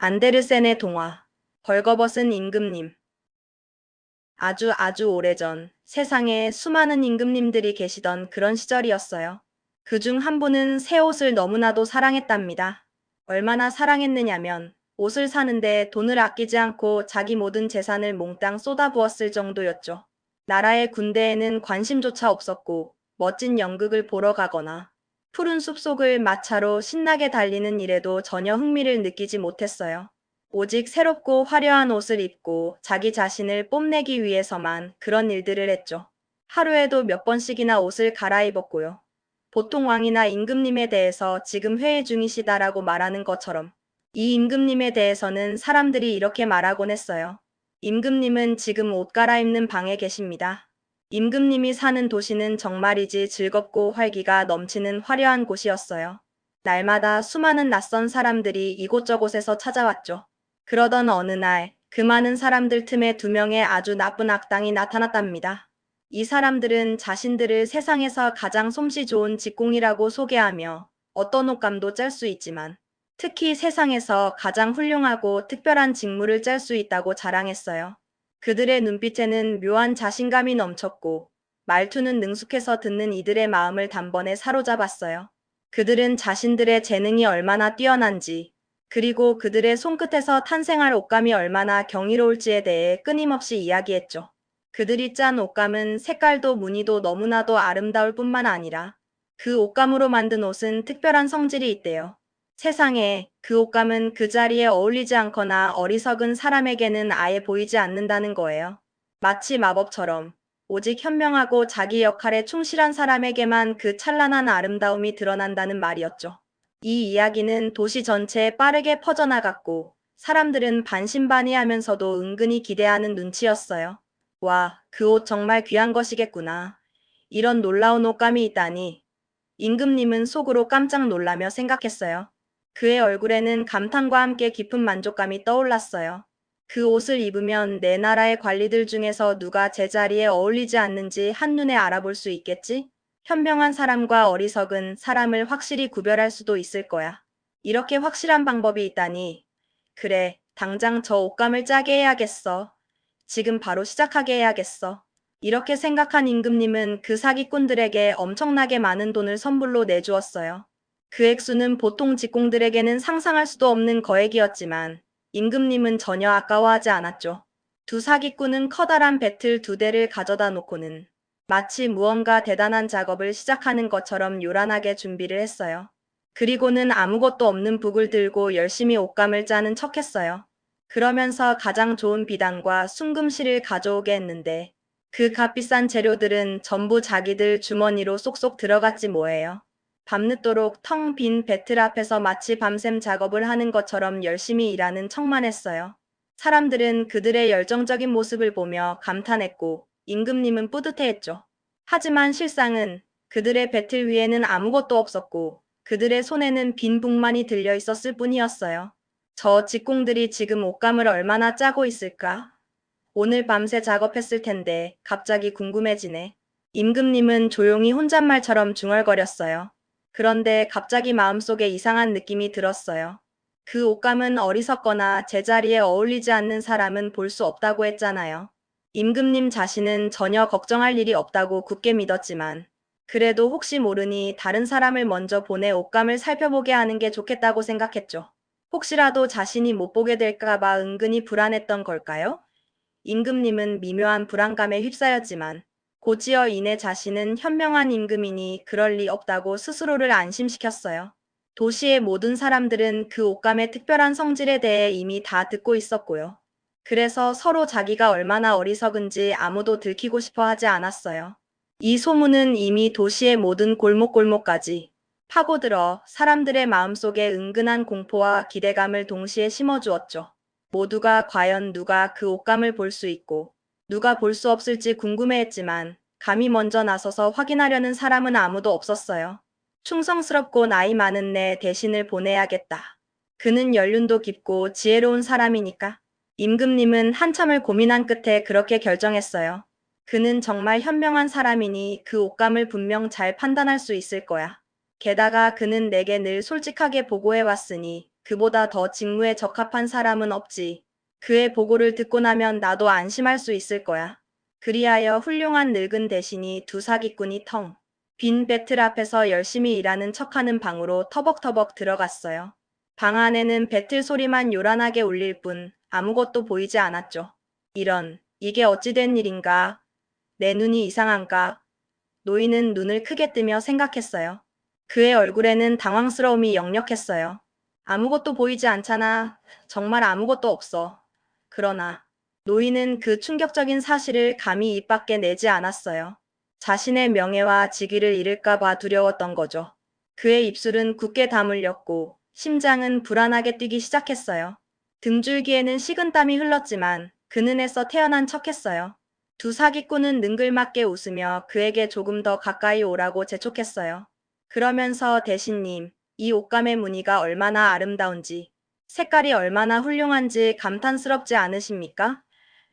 안데르센의 동화. 벌거벗은 임금님. 아주 오래전 세상에 수많은 임금님들이 계시던 그런 시절이었어요. 그중 한 분은 새 옷을 너무나도 사랑했답니다. 얼마나 사랑했느냐면 옷을 사는데 돈을 아끼지 않고 자기 모든 재산을 몽땅 쏟아부었을 정도였죠. 나라의 군대에는 관심조차 없었고 멋진 연극을 보러 가거나 푸른 숲속을 마차로 신나게 달리는 일에도 전혀 흥미를 느끼지 못했어요. 오직 새롭고 화려한 옷을 입고 자기 자신을 뽐내기 위해서만 그런 일들을 했죠. 하루에도 몇 번씩이나 옷을 갈아입었고요. 보통 왕이나 임금님에 대해서 지금 회의 중이시다라고 말하는 것처럼 이 임금님에 대해서는 사람들이 이렇게 말하곤 했어요. 임금님은 지금 옷 갈아입는 방에 계십니다. 임금님이 사는 도시는 정말이지 즐겁고 활기가 넘치는 화려한 곳이었어요. 날마다 수많은 낯선 사람들이 이곳저곳에서 찾아왔죠. 그러던 어느 날, 그 많은 사람들 틈에 두 명의 아주 나쁜 악당이 나타났답니다. 이 사람들은 자신들을 세상에서 가장 솜씨 좋은 직공이라고 소개하며 어떤 옷감도 짤 수 있지만 특히 세상에서 가장 훌륭하고 특별한 직무를 짤 수 있다고 자랑했어요. 그들의 눈빛에는 묘한 자신감이 넘쳤고 말투는 능숙해서 듣는 이들의 마음을 단번에 사로잡았어요. 그들은 자신들의 재능이 얼마나 뛰어난지 그리고 그들의 손끝에서 탄생할 옷감이 얼마나 경이로울지에 대해 끊임없이 이야기했죠. 그들이 짠 옷감은 색깔도 무늬도 너무나도 아름다울 뿐만 아니라 그 옷감으로 만든 옷은 특별한 성질이 있대요. 세상에 그 옷감은 그 자리에 어울리지 않거나 어리석은 사람에게는 아예 보이지 않는다는 거예요. 마치 마법처럼 오직 현명하고 자기 역할에 충실한 사람에게만 그 찬란한 아름다움이 드러난다는 말이었죠. 이 이야기는 도시 전체에 빠르게 퍼져나갔고 사람들은 반신반의하면서도 은근히 기대하는 눈치였어요. 와, 그 옷 정말 귀한 것이겠구나. 이런 놀라운 옷감이 있다니. 임금님은 속으로 깜짝 놀라며 생각했어요. 그의 얼굴에는 감탄과 함께 깊은 만족감이 떠올랐어요. 그 옷을 입으면 내 나라의 관리들 중에서 누가 제자리에 어울리지 않는지 한눈에 알아볼 수 있겠지? 현명한 사람과 어리석은 사람을 확실히 구별할 수도 있을 거야. 이렇게 확실한 방법이 있다니. 그래, 당장 저 옷감을 짜게 해야겠어. 지금 바로 시작하게 해야겠어. 이렇게 생각한 임금님은 그 사기꾼들에게 엄청나게 많은 돈을 선불로 내주었어요. 그 액수는 보통 직공들에게는 상상할 수도 없는 거액이었지만 임금님은 전혀 아까워하지 않았죠. 두 사기꾼은 커다란 배틀 두 대를 가져다 놓고는 마치 무언가 대단한 작업을 시작하는 것처럼 요란하게 준비를 했어요. 그리고는 아무것도 없는 북을 들고 열심히 옷감을 짜는 척했어요. 그러면서 가장 좋은 비단과 순금실을 가져오게 했는데 그 값비싼 재료들은 전부 자기들 주머니로 쏙쏙 들어갔지 뭐예요. 밤늦도록 텅 빈 배틀 앞에서 마치 밤샘 작업을 하는 것처럼 열심히 일하는 척만 했어요. 사람들은 그들의 열정적인 모습을 보며 감탄했고 임금님은 뿌듯해했죠. 하지만 실상은 그들의 배틀 위에는 아무것도 없었고 그들의 손에는 빈 북만이 들려 있었을 뿐이었어요. 저 직공들이 지금 옷감을 얼마나 짜고 있을까? 오늘 밤새 작업했을 텐데 갑자기 궁금해지네. 임금님은 조용히 혼잣말처럼 중얼거렸어요. 그런데 갑자기 마음속에 이상한 느낌이 들었어요. 그 옷감은 어리석거나 제자리에 어울리지 않는 사람은 볼 수 없다고 했잖아요. 임금님 자신은 전혀 걱정할 일이 없다고 굳게 믿었지만 그래도 혹시 모르니 다른 사람을 먼저 보내 옷감을 살펴보게 하는 게 좋겠다고 생각했죠. 혹시라도 자신이 못 보게 될까 봐 은근히 불안했던 걸까요? 임금님은 미묘한 불안감에 휩싸였지만 곧이어 이내 자신은 현명한 임금이니 그럴 리 없다고 스스로를 안심시켰어요. 도시의 모든 사람들은 그 옷감의 특별한 성질에 대해 이미 다 듣고 있었고요. 그래서 서로 자기가 얼마나 어리석은지 아무도 들키고 싶어 하지 않았어요. 이 소문은 이미 도시의 모든 골목골목까지 파고들어 사람들의 마음속에 은근한 공포와 기대감을 동시에 심어주었죠. 모두가 과연 누가 그 옷감을 볼 수 있고 누가 볼 수 없을지 궁금해했지만 감히 먼저 나서서 확인하려는 사람은 아무도 없었어요. 충성스럽고 나이 많은 내 대신을 보내야겠다. 그는 연륜도 깊고 지혜로운 사람이니까. 임금님은 한참을 고민한 끝에 그렇게 결정했어요. 그는 정말 현명한 사람이니 그 옷감을 분명 잘 판단할 수 있을 거야. 게다가 그는 내게 늘 솔직하게 보고해 왔으니 그보다 더 직무에 적합한 사람은 없지. 그의 보고를 듣고 나면 나도 안심할 수 있을 거야. 그리하여 훌륭한 늙은 대신이 두 사기꾼이 텅 빈 배틀 앞에서 열심히 일하는 척하는 방으로 터벅터벅 들어갔어요. 방 안에는 배틀 소리만 요란하게 울릴 뿐 아무것도 보이지 않았죠. 이게 어찌 된 일인가? 내 눈이 이상한가? 노인은 눈을 크게 뜨며 생각했어요. 그의 얼굴에는 당황스러움이 역력했어요. 아무것도 보이지 않잖아. 정말 아무것도 없어. 그러나 노인은 그 충격적인 사실을 감히 입 밖에 내지 않았어요. 자신의 명예와 직위를 잃을까 봐 두려웠던 거죠. 그의 입술은 굳게 다물렸고 심장은 불안하게 뛰기 시작했어요. 등줄기에는 식은땀이 흘렀지만 그는 애써 태어난 척했어요. 두 사기꾼은 능글맞게 웃으며 그에게 조금 더 가까이 오라고 재촉했어요. 그러면서 대신님, 이 옷감의 무늬가 얼마나 아름다운지, 색깔이 얼마나 훌륭한지 감탄스럽지 않으십니까?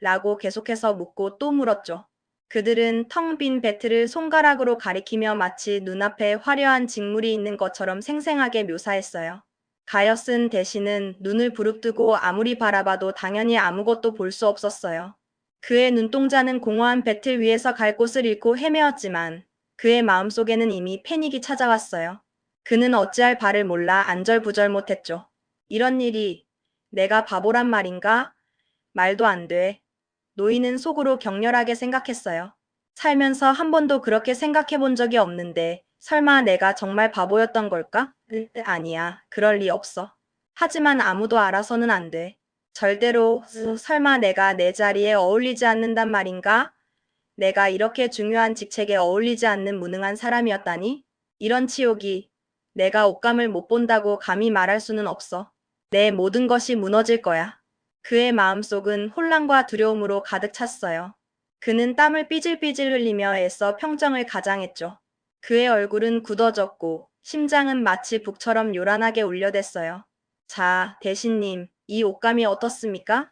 라고 계속해서 묻고 또 물었죠. 그들은 텅 빈 배틀을 손가락으로 가리키며 마치 눈앞에 화려한 직물이 있는 것처럼 생생하게 묘사했어요. 가엾은 대신은 눈을 부릅뜨고 아무리 바라봐도 당연히 아무것도 볼 수 없었어요. 그의 눈동자는 공허한 배틀 위에서 갈 곳을 잃고 헤매었지만 그의 마음속에는 이미 패닉이 찾아왔어요. 그는 어찌할 바를 몰라 안절부절 못했죠. 이런 일이 내가 바보란 말인가? 말도 안 돼. 노인은 속으로 격렬하게 생각했어요. 살면서 한 번도 그렇게 생각해 본 적이 없는데 설마 내가 정말 바보였던 걸까? 아니야. 그럴 리 없어. 하지만 아무도 알아서는 안 돼. 절대로 설마 내가 내 자리에 어울리지 않는단 말인가? 내가 이렇게 중요한 직책에 어울리지 않는 무능한 사람이었다니? 이런 치욕이 내가 옷감을 못 본다고 감히 말할 수는 없어. 내 모든 것이 무너질 거야. 그의 마음속은 혼란과 두려움으로 가득 찼어요. 그는 땀을 삐질삐질 흘리며 애써 평정을 가장했죠. 그의 얼굴은 굳어졌고 심장은 마치 북처럼 요란하게 울려댔어요. 자, 대신님, 이 옷감이 어떻습니까?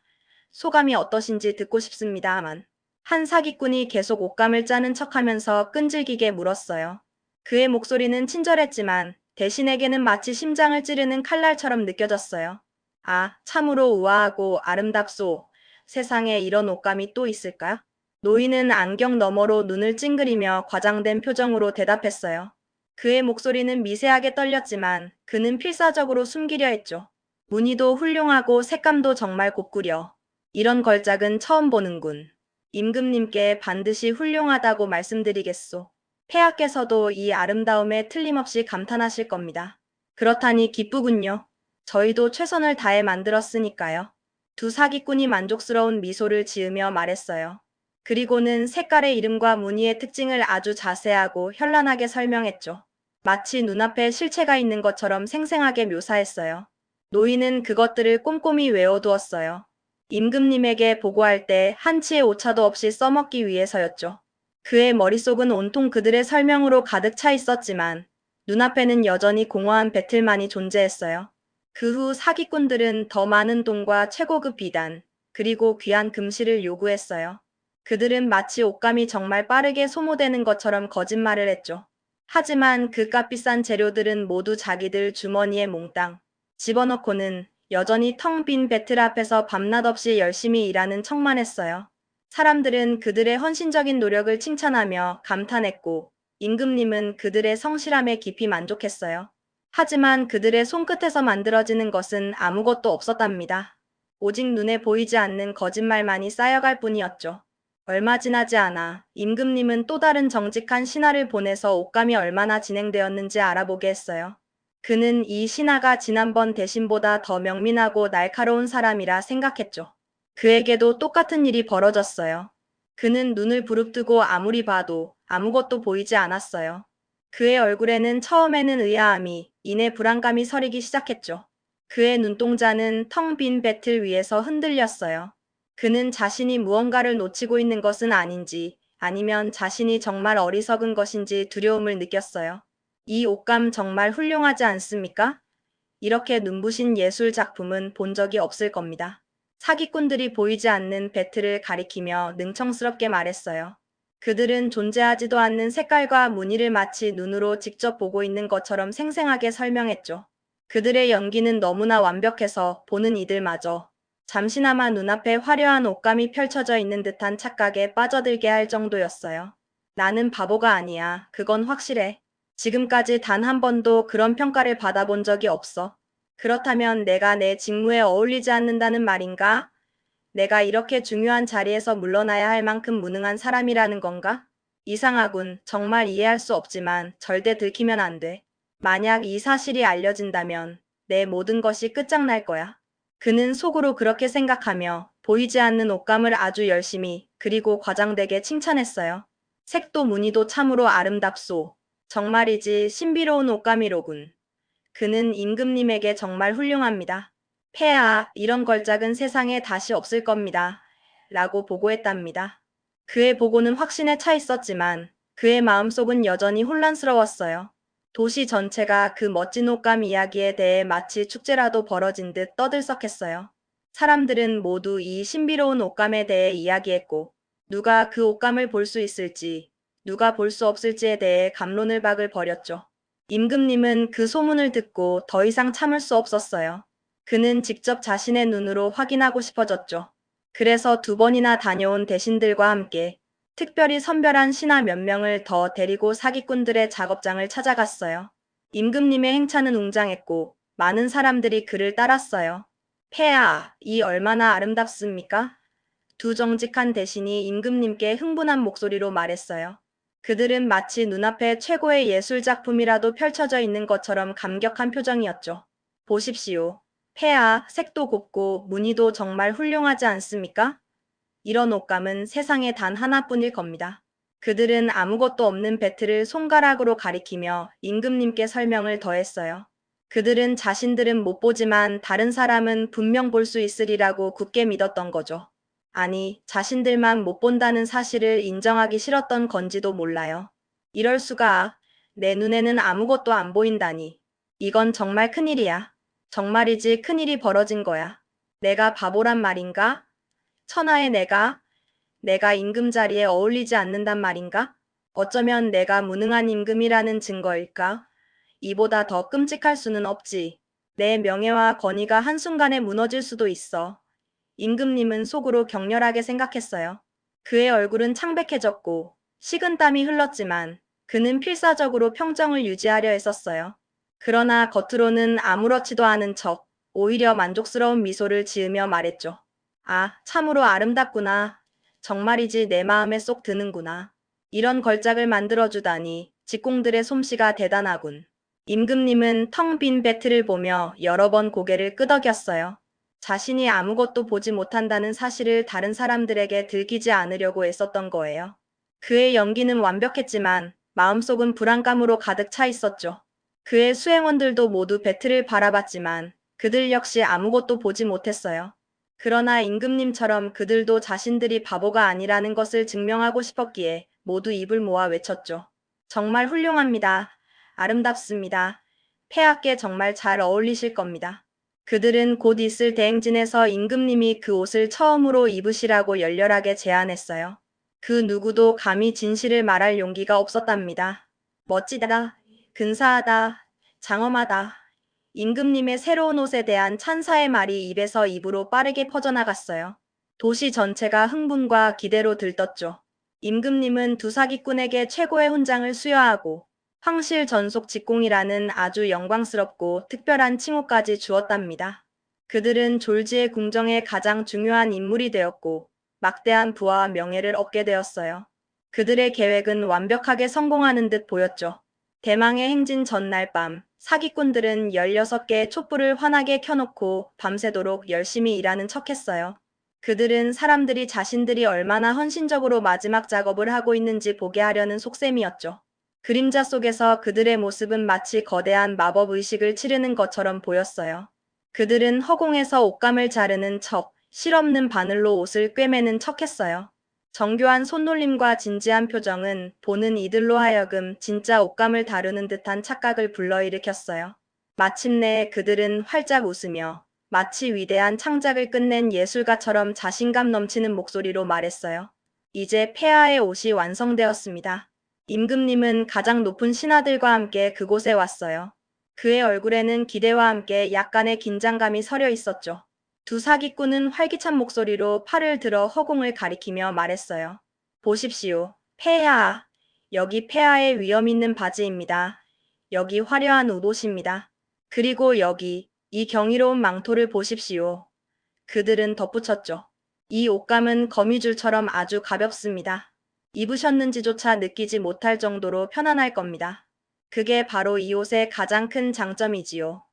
소감이 어떠신지 듣고 싶습니다만. 한 사기꾼이 계속 옷감을 짜는 척하면서 끈질기게 물었어요. 그의 목소리는 친절했지만 대신에게는 마치 심장을 찌르는 칼날처럼 느껴졌어요. 아, 참으로 우아하고 아름답소. 세상에 이런 옷감이 또 있을까? 노인은 안경 너머로 눈을 찡그리며 과장된 표정으로 대답했어요. 그의 목소리는 미세하게 떨렸지만 그는 필사적으로 숨기려 했죠. 무늬도 훌륭하고 색감도 정말 곱구려. 이런 걸작은 처음 보는군. 임금님께 반드시 훌륭하다고 말씀드리겠소. 폐하께서도 이 아름다움에 틀림없이 감탄하실 겁니다. 그렇다니 기쁘군요. 저희도 최선을 다해 만들었으니까요. 두 사기꾼이 만족스러운 미소를 지으며 말했어요. 그리고는 색깔의 이름과 무늬의 특징을 아주 자세하고 현란하게 설명했죠. 마치 눈앞에 실체가 있는 것처럼 생생하게 묘사했어요. 노인은 그것들을 꼼꼼히 외워두었어요. 임금님에게 보고할 때 한치의 오차도 없이 써먹기 위해서였죠. 그의 머릿속은 온통 그들의 설명으로 가득 차 있었지만 눈앞에는 여전히 공허한 배틀만이 존재했어요. 그 후 사기꾼들은 더 많은 돈과 최고급 비단, 그리고 귀한 금실을 요구했어요. 그들은 마치 옷감이 정말 빠르게 소모되는 것처럼 거짓말을 했죠. 하지만 그 값비싼 재료들은 모두 자기들 주머니에 몽땅 집어넣고는 여전히 텅 빈 배틀 앞에서 밤낮 없이 열심히 일하는 척만 했어요. 사람들은 그들의 헌신적인 노력을 칭찬하며 감탄했고 임금님은 그들의 성실함에 깊이 만족했어요. 하지만 그들의 손끝에서 만들어지는 것은 아무것도 없었답니다. 오직 눈에 보이지 않는 거짓말만이 쌓여갈 뿐이었죠. 얼마 지나지 않아 임금님은 또 다른 정직한 신하를 보내서 옷감이 얼마나 진행되었는지 알아보게 했어요. 그는 이 신하가 지난번 대신보다 더 명민하고 날카로운 사람이라 생각했죠. 그에게도 똑같은 일이 벌어졌어요. 그는 눈을 부릅뜨고 아무리 봐도 아무것도 보이지 않았어요. 그의 얼굴에는 처음에는 의아함이 이내 불안감이 서리기 시작했죠. 그의 눈동자는 텅 빈 배틀 위에서 흔들렸어요. 그는 자신이 무언가를 놓치고 있는 것은 아닌지 아니면 자신이 정말 어리석은 것인지 두려움을 느꼈어요. 이 옷감 정말 훌륭하지 않습니까? 이렇게 눈부신 예술 작품은 본 적이 없을 겁니다. 사기꾼들이 보이지 않는 배틀을 가리키며 능청스럽게 말했어요. 그들은 존재하지도 않는 색깔과 무늬를 마치 눈으로 직접 보고 있는 것처럼 생생하게 설명했죠. 그들의 연기는 너무나 완벽해서 보는 이들마저 잠시나마 눈앞에 화려한 옷감이 펼쳐져 있는 듯한 착각에 빠져들게 할 정도였어요. 나는 바보가 아니야. 그건 확실해. 지금까지 단 한 번도 그런 평가를 받아본 적이 없어. 그렇다면 내가 내 직무에 어울리지 않는다는 말인가? 내가 이렇게 중요한 자리에서 물러나야 할 만큼 무능한 사람이라는 건가? 이상하군. 정말 이해할 수 없지만 절대 들키면 안 돼. 만약 이 사실이 알려진다면 내 모든 것이 끝장날 거야. 그는 속으로 그렇게 생각하며 보이지 않는 옷감을 아주 열심히 그리고 과장되게 칭찬했어요. 색도 무늬도 참으로 아름답소. 정말이지 신비로운 옷감이로군. 그는 임금님에게 정말 훌륭합니다. 폐하, 이런 걸작은 세상에 다시 없을 겁니다. 라고 보고했답니다. 그의 보고는 확신에 차 있었지만 그의 마음속은 여전히 혼란스러웠어요. 도시 전체가 그 멋진 옷감 이야기에 대해 마치 축제라도 벌어진 듯 떠들썩했어요. 사람들은 모두 이 신비로운 옷감에 대해 이야기했고, 누가 그 옷감을 볼 수 있을지, 누가 볼 수 없을지에 대해 갑론을 박을 벌였죠. 임금님은 그 소문을 듣고 더 이상 참을 수 없었어요. 그는 직접 자신의 눈으로 확인하고 싶어졌죠. 그래서 두 번이나 다녀온 대신들과 함께 특별히 선별한 신하 몇 명을 더 데리고 사기꾼들의 작업장을 찾아갔어요. 임금님의 행차는 웅장했고 많은 사람들이 그를 따랐어요. 폐하, 이 얼마나 아름답습니까? 두 정직한 대신이 임금님께 흥분한 목소리로 말했어요. 그들은 마치 눈앞에 최고의 예술작품이라도 펼쳐져 있는 것처럼 감격한 표정이었죠. 보십시오. 폐하, 색도 곱고 무늬도 정말 훌륭하지 않습니까? 이런 옷감은 세상에 단 하나뿐일 겁니다. 그들은 아무것도 없는 배틀을 손가락으로 가리키며 임금님께 설명을 더했어요. 그들은 자신들은 못 보지만 다른 사람은 분명 볼 수 있으리라고 굳게 믿었던 거죠. 아니, 자신들만 못 본다는 사실을 인정하기 싫었던 건지도 몰라요. 이럴 수가. 내 눈에는 아무것도 안 보인다니. 이건 정말 큰일이야. 정말이지 큰일이 벌어진 거야. 내가 바보란 말인가? 천하의 내가 임금 자리에 어울리지 않는단 말인가? 어쩌면 내가 무능한 임금이라는 증거일까? 이보다 더 끔찍할 수는 없지. 내 명예와 권위가 한순간에 무너질 수도 있어. 임금님은 속으로 격렬하게 생각했어요. 그의 얼굴은 창백해졌고 식은땀이 흘렀지만 그는 필사적으로 평정을 유지하려 했었어요. 그러나 겉으로는 아무렇지도 않은 척 오히려 만족스러운 미소를 지으며 말했죠. 아, 참으로 아름답구나. 정말이지 내 마음에 쏙 드는구나. 이런 걸작을 만들어주다니 직공들의 솜씨가 대단하군. 임금님은 텅 빈 배틀을 보며 여러 번 고개를 끄덕였어요. 자신이 아무것도 보지 못한다는 사실을 다른 사람들에게 들키지 않으려고 애썼던 거예요. 그의 연기는 완벽했지만 마음속은 불안감으로 가득 차 있었죠. 그의 수행원들도 모두 배틀을 바라봤지만 그들 역시 아무것도 보지 못했어요. 그러나 임금님처럼 그들도 자신들이 바보가 아니라는 것을 증명하고 싶었기에 모두 입을 모아 외쳤죠. 정말 훌륭합니다. 아름답습니다. 폐하께 정말 잘 어울리실 겁니다. 그들은 곧 있을 대행진에서 임금님이 그 옷을 처음으로 입으시라고 열렬하게 제안했어요. 그 누구도 감히 진실을 말할 용기가 없었답니다. 멋지다. 근사하다. 장엄하다. 임금님의 새로운 옷에 대한 찬사의 말이 입에서 입으로 빠르게 퍼져나갔어요. 도시 전체가 흥분과 기대로 들떴죠. 임금님은 두 사기꾼에게 최고의 훈장을 수여하고 황실 전속 직공이라는 아주 영광스럽고 특별한 칭호까지 주었답니다. 그들은 졸지의 궁정의 가장 중요한 인물이 되었고 막대한 부와 명예를 얻게 되었어요. 그들의 계획은 완벽하게 성공하는 듯 보였죠. 대망의 행진 전날 밤, 사기꾼들은 16개의 촛불을 환하게 켜놓고 밤새도록 열심히 일하는 척했어요. 그들은 사람들이 자신들이 얼마나 헌신적으로 마지막 작업을 하고 있는지 보게 하려는 속셈이었죠. 그림자 속에서 그들의 모습은 마치 거대한 마법 의식을 치르는 것처럼 보였어요. 그들은 허공에서 옷감을 자르는 척, 실없는 바늘로 옷을 꿰매는 척했어요. 정교한 손놀림과 진지한 표정은 보는 이들로 하여금 진짜 옷감을 다루는 듯한 착각을 불러일으켰어요. 마침내 그들은 활짝 웃으며 마치 위대한 창작을 끝낸 예술가처럼 자신감 넘치는 목소리로 말했어요. 이제 폐하의 옷이 완성되었습니다. 임금님은 가장 높은 신하들과 함께 그곳에 왔어요. 그의 얼굴에는 기대와 함께 약간의 긴장감이 서려 있었죠. 두 사기꾼은 활기찬 목소리로 팔을 들어 허공을 가리키며 말했어요. 보십시오. 폐하. 여기 폐하의 위험 있는 바지입니다. 여기 화려한 옷입니다. 그리고 여기 이 경이로운 망토를 보십시오. 그들은 덧붙였죠. 이 옷감은 거미줄처럼 아주 가볍습니다. 입으셨는지조차 느끼지 못할 정도로 편안할 겁니다. 그게 바로 이 옷의 가장 큰 장점이지요.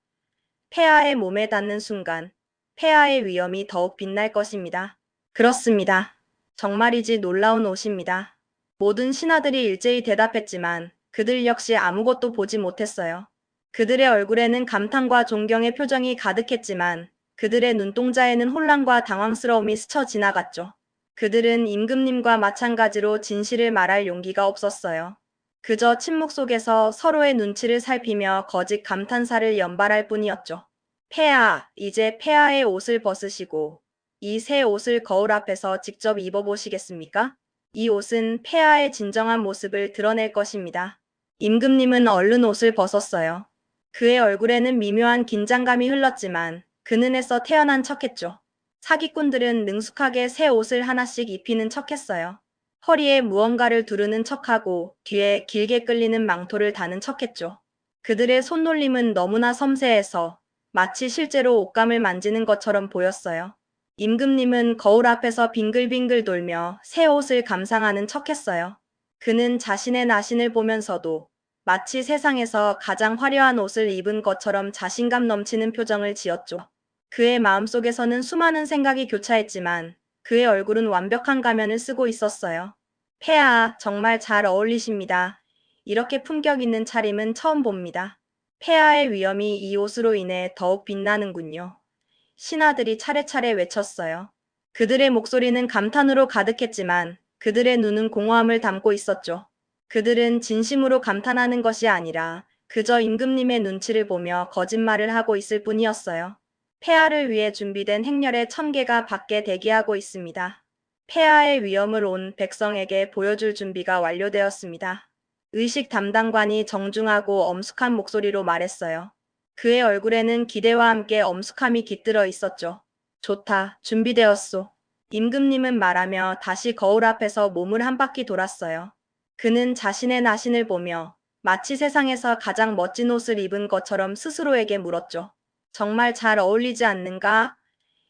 폐하의 몸에 닿는 순간, 폐하의 위엄이 더욱 빛날 것입니다. 그렇습니다. 정말이지 놀라운 옷입니다. 모든 신하들이 일제히 대답했지만 그들 역시 아무것도 보지 못했어요. 그들의 얼굴에는 감탄과 존경의 표정이 가득했지만 그들의 눈동자에는 혼란과 당황스러움이 스쳐 지나갔죠. 그들은 임금님과 마찬가지로 진실을 말할 용기가 없었어요. 그저 침묵 속에서 서로의 눈치를 살피며 거짓 감탄사를 연발할 뿐이었죠. 폐하, 이제 폐하의 옷을 벗으시고 이 새 옷을 거울 앞에서 직접 입어보시겠습니까? 이 옷은 폐하의 진정한 모습을 드러낼 것입니다. 임금님은 얼른 옷을 벗었어요. 그의 얼굴에는 미묘한 긴장감이 흘렀지만 그는 애써 태어난 척했죠. 사기꾼들은 능숙하게 새 옷을 하나씩 입히는 척했어요. 허리에 무언가를 두르는 척하고 뒤에 길게 끌리는 망토를 다는 척했죠. 그들의 손놀림은 너무나 섬세해서 마치 실제로 옷감을 만지는 것처럼 보였어요. 임금님은 거울 앞에서 빙글빙글 돌며 새 옷을 감상하는 척했어요. 그는 자신의 나신을 보면서도 마치 세상에서 가장 화려한 옷을 입은 것처럼 자신감 넘치는 표정을 지었죠. 그의 마음속에서는 수많은 생각이 교차했지만 그의 얼굴은 완벽한 가면을 쓰고 있었어요. 폐하, 정말 잘 어울리십니다. 이렇게 품격 있는 차림은 처음 봅니다. 폐하의 위엄이 이 옷으로 인해 더욱 빛나는군요. 신하들이 차례차례 외쳤어요. 그들의 목소리는 감탄으로 가득했지만 그들의 눈은 공허함을 담고 있었죠. 그들은 진심으로 감탄하는 것이 아니라 그저 임금님의 눈치를 보며 거짓말을 하고 있을 뿐이었어요. 폐하를 위해 준비된 행렬의 1000개가 밖에 대기하고 있습니다. 폐하의 위엄을 온 백성에게 보여줄 준비가 완료되었습니다. 의식 담당관이 정중하고 엄숙한 목소리로 말했어요. 그의 얼굴에는 기대와 함께 엄숙함이 깃들어 있었죠. 좋다, 준비되었소. 임금님은 말하며 다시 거울 앞에서 몸을 한 바퀴 돌았어요. 그는 자신의 나신을 보며 마치 세상에서 가장 멋진 옷을 입은 것처럼 스스로에게 물었죠. 정말 잘 어울리지 않는가?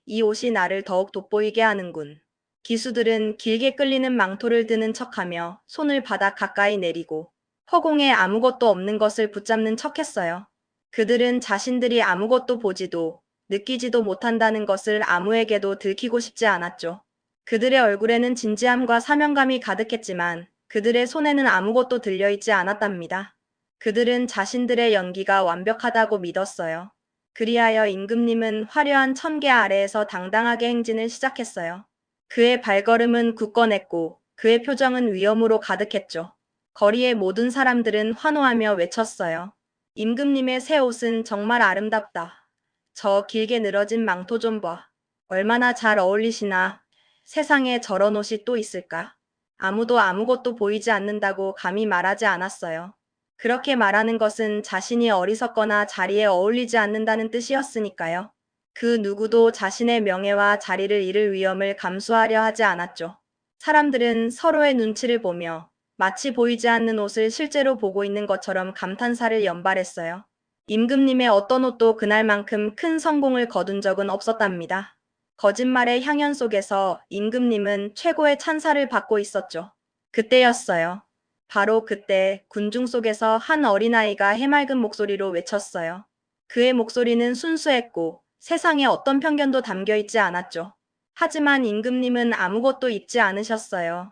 이 옷이 나를 더욱 돋보이게 하는군. 기수들은 길게 끌리는 망토를 드는 척하며 손을 바닥 가까이 내리고 허공에 아무것도 없는 것을 붙잡는 척했어요. 그들은 자신들이 아무것도 보지도 느끼지도 못한다는 것을 아무에게도 들키고 싶지 않았죠. 그들의 얼굴에는 진지함과 사명감이 가득했지만 그들의 손에는 아무것도 들려있지 않았답니다. 그들은 자신들의 연기가 완벽하다고 믿었어요. 그리하여 임금님은 화려한 1000개 아래에서 당당하게 행진을 시작했어요. 그의 발걸음은 굳건했고 그의 표정은 위엄으로 가득했죠. 거리의 모든 사람들은 환호하며 외쳤어요. 임금님의 새 옷은 정말 아름답다. 저 길게 늘어진 망토 좀 봐. 얼마나 잘 어울리시나. 세상에 저런 옷이 또 있을까? 아무도 아무것도 보이지 않는다고 감히 말하지 않았어요. 그렇게 말하는 것은 자신이 어리석거나 자리에 어울리지 않는다는 뜻이었으니까요. 그 누구도 자신의 명예와 자리를 잃을 위험을 감수하려 하지 않았죠. 사람들은 서로의 눈치를 보며 마치 보이지 않는 옷을 실제로 보고 있는 것처럼 감탄사를 연발했어요. 임금님의 어떤 옷도 그날만큼 큰 성공을 거둔 적은 없었답니다. 거짓말의 향연 속에서 임금님은 최고의 찬사를 받고 있었죠. 그때였어요. 바로 그때 군중 속에서 한 어린아이가 해맑은 목소리로 외쳤어요. 그의 목소리는 순수했고 세상에 어떤 편견도 담겨 있지 않았죠. 하지만 임금님은 아무것도 잊지 않으셨어요.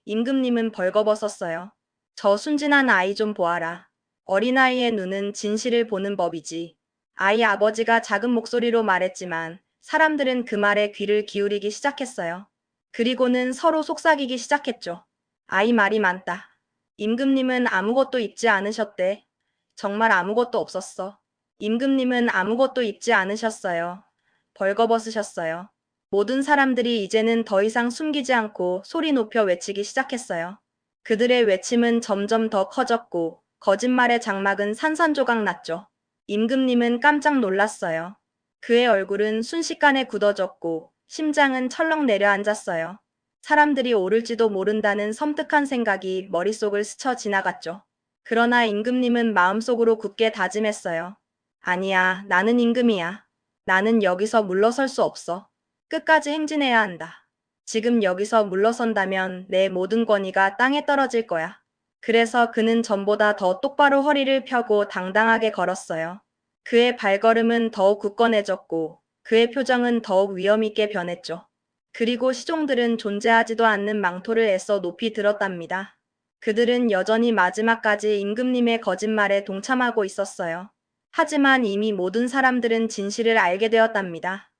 임금님은 벌거벗었어요. 저 순진한 아이 좀 보아라. 어린아이의 눈은 진실을 보는 법이지. 아이 아버지가 작은 목소리로 말했지만 사람들은 그 말에 귀를 기울이기 시작했어요. 그리고는 서로 속삭이기 시작했죠. 아이 말이 많다. 임금님은 아무것도 입지 않으셨대. 정말 아무것도 없었어. 임금님은 아무것도 입지 않으셨어요. 벌거벗으셨어요. 모든 사람들이 이제는 더 이상 숨기지 않고 소리 높여 외치기 시작했어요. 그들의 외침은 점점 더 커졌고 거짓말의 장막은 산산조각 났죠. 임금님은 깜짝 놀랐어요. 그의 얼굴은 순식간에 굳어졌고 심장은 철렁 내려앉았어요. 사람들이 오를지도 모른다는 섬뜩한 생각이 머릿속을 스쳐 지나갔죠. 그러나 임금님은 마음속으로 굳게 다짐했어요. 아니야, 나는 임금이야. 나는 여기서 물러설 수 없어. 끝까지 행진해야 한다. 지금 여기서 물러선다면 내 모든 권위가 땅에 떨어질 거야. 그래서 그는 전보다 더 똑바로 허리를 펴고 당당하게 걸었어요. 그의 발걸음은 더욱 굳건해졌고 그의 표정은 더욱 위엄있게 변했죠. 그리고 시종들은 존재하지도 않는 망토를 애써 높이 들었답니다. 그들은 여전히 마지막까지 임금님의 거짓말에 동참하고 있었어요. 하지만 이미 모든 사람들은 진실을 알게 되었답니다.